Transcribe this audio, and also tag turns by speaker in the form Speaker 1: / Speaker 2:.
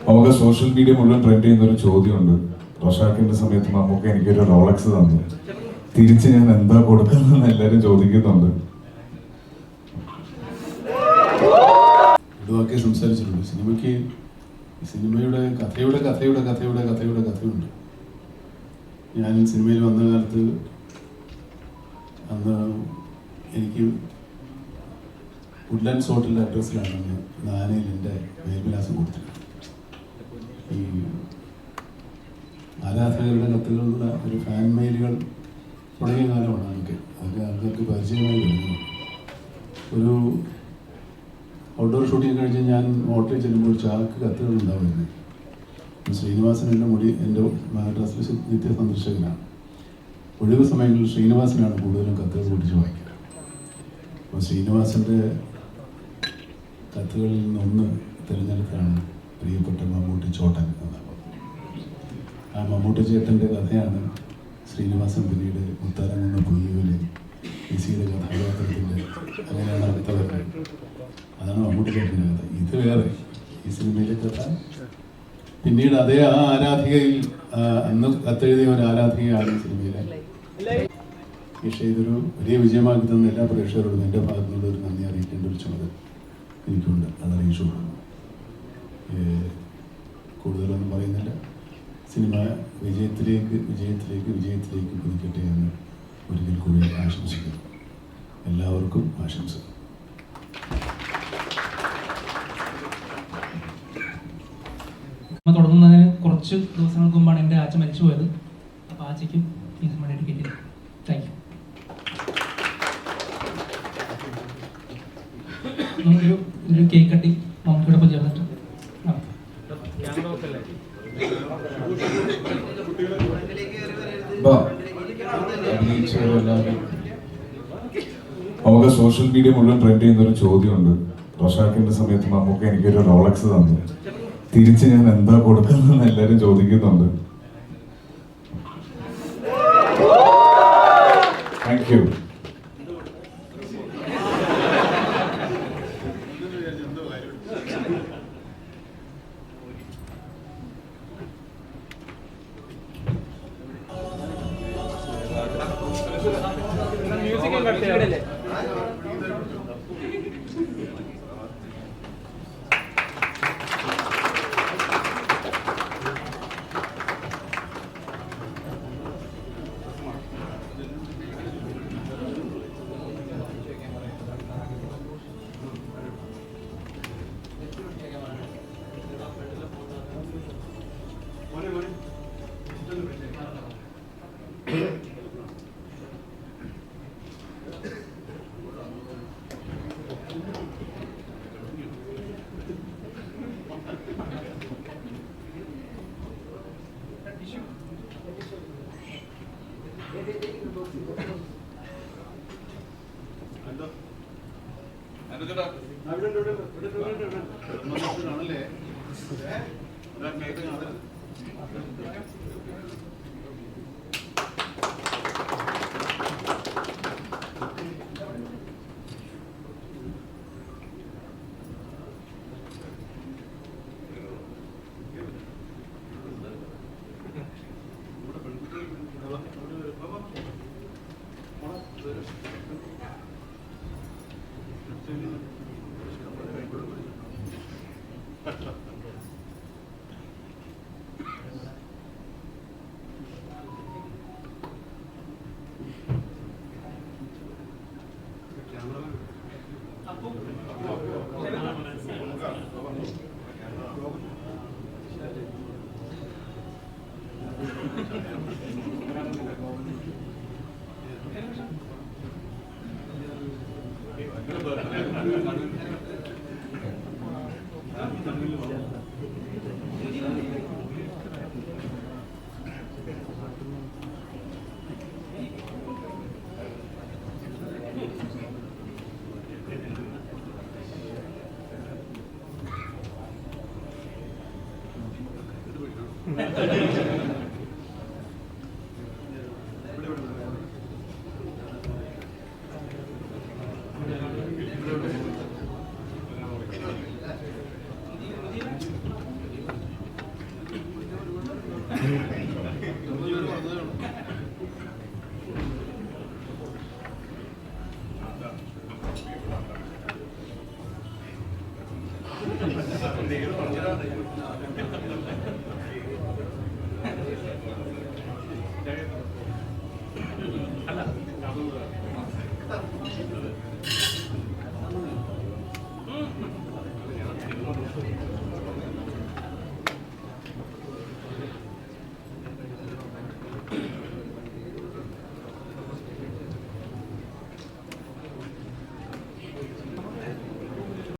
Speaker 1: നമുക്ക് social media മുഴുവൻ trend ചെയ്യുന്ന ഒരു ചോദ്യമുണ്ട്. റഷാക്കിന്റെ സമയത്ത് നമുക്ക് എനിക്കൊരു റോളക്സ് തന്നു, തിരിച്ച് ഞാൻ എന്താ കൊടുക്കുന്നതെന്ന് എല്ലാവരും ചോദിക്കുന്നുണ്ട്.
Speaker 2: ഇതുമൊക്കെ സംസാരിച്ചിട്ടുണ്ട്. സിനിമയുടെ കഥയുണ്ട്. ഞാൻ സിനിമയിൽ വന്ന കാലത്ത് അന്ന് എനിക്ക് വുഡ്ലാൻഡ്സ് ഹോട്ടലിൻ്റെ അഡ്രസ്സിലാണ് നാനയിൽ എൻ്റെ മേൽവിലാസം കൊടുത്തിട്ടുണ്ട്. ഈ ആരാധകരുടെ കത്തുകളുള്ള ഒരു ഫാൻ മെയിലുകൾ തുടങ്ങിയ കാലമാണ് ആൾക്കാർക്ക് പരിചയമായി വരുന്നത്. ഒരു ഔട്ട്ഡോർ ഷൂട്ടിങ് കഴിഞ്ഞ് ഞാൻ ഹോട്ടലിൽ ചെല്ലുമ്പോൾ ചാക്ക് കത്തുകൾ ഉണ്ടാവുമായിരുന്നു. ശ്രീനിവാസൻ എൻ്റെ മദ്രാസിലെ നിത്യ സന്ദർശകനാണ്. ഒഴിവ് സമയങ്ങളിൽ ശ്രീനിവാസനാണ് കൂടുതലും കത്തുകൾ പൊട്ടിച്ച് വായിക്കുക. അപ്പോൾ ശ്രീനിവാസൻ്റെ കത്തുകളിൽ നിന്നൊന്ന് തിരഞ്ഞെടുത്താണ് പ്രിയപ്പെട്ട മമ്മൂട്ടി ചോട്ടൻ എന്നത്. ആ മമ്മൂട്ടി ചേട്ടൻ്റെ കഥയാണ് ശ്രീനിവാസൻ പിന്നീട് മുത്താരംകുന്ന പൊയ്യയിലെ ലിസിയുടെ കഥാപാത്രത്തിൻ്റെ അങ്ങനെയാണ് അടുത്ത വരുന്നത്. അതാണ് മമ്മൂട്ടി ചേട്ടൻ്റെ കഥ. ഇത് വേറെ ഈ സിനിമയിലെ കഥ. പിന്നീട് അതേ ആ ആരാധികയിൽ അന്ന് കത്തെഴുതിയ ഒരു ആരാധികയാണ് സിനിമയിലെ. പക്ഷേ ഇതൊരു വലിയ വിജയമാക്കി തന്ന എല്ലാ പ്രേക്ഷകരോടും എൻ്റെ ഭാഗത്തുനിന്നുള്ള ഒരു നന്ദി അറിയിക്കേണ്ട ഒരു ചുമതല എനിക്കുണ്ട്. അത് അറിയിച്ചു കൊടുക്കുന്നു. കൂടുതലൊന്നും പറയുന്നില്ല. സിനിമ വിജയത്തിലേക്ക് കുതിക്കട്ടെ എന്ന് ഒരിക്കൽ കൂടി ആശംസിക്കുന്നു. എല്ലാവർക്കും ആശംസ.
Speaker 3: തുടങ്ങുന്നതിന് കുറച്ച് ദിവസങ്ങൾക്ക് മുമ്പാണ് എൻ്റെ ആച്ച മരിച്ചു പോയത്. അപ്പോൾ ആച്ചയ്ക്കും ഈ സിനിമ ഡെഡിക്കേറ്റ് ചെയ്തു. Thank you. നമുക്കൊരു കേക്ക് കട്ടി മമ്മൂട്ടിയോടൊപ്പം ചേർന്നിട്ട്
Speaker 1: നമുക്ക് സോഷ്യൽ മീഡിയ മുഴുവൻ ട്രെൻഡ് ചെയ്യുന്ന ഒരു ചോദ്യമുണ്ട്. റഷാക്കിന്റെ സമയത്ത് നമുക്ക് എനിക്കൊരു റോളക്സ് തന്നു, തിരിച്ച് ഞാൻ എന്താ കൊടുക്കുന്നതെന്ന് എല്ലാവരും ചോദിക്കുന്നുണ്ട്. Thank you.
Speaker 2: ആണല്ലേ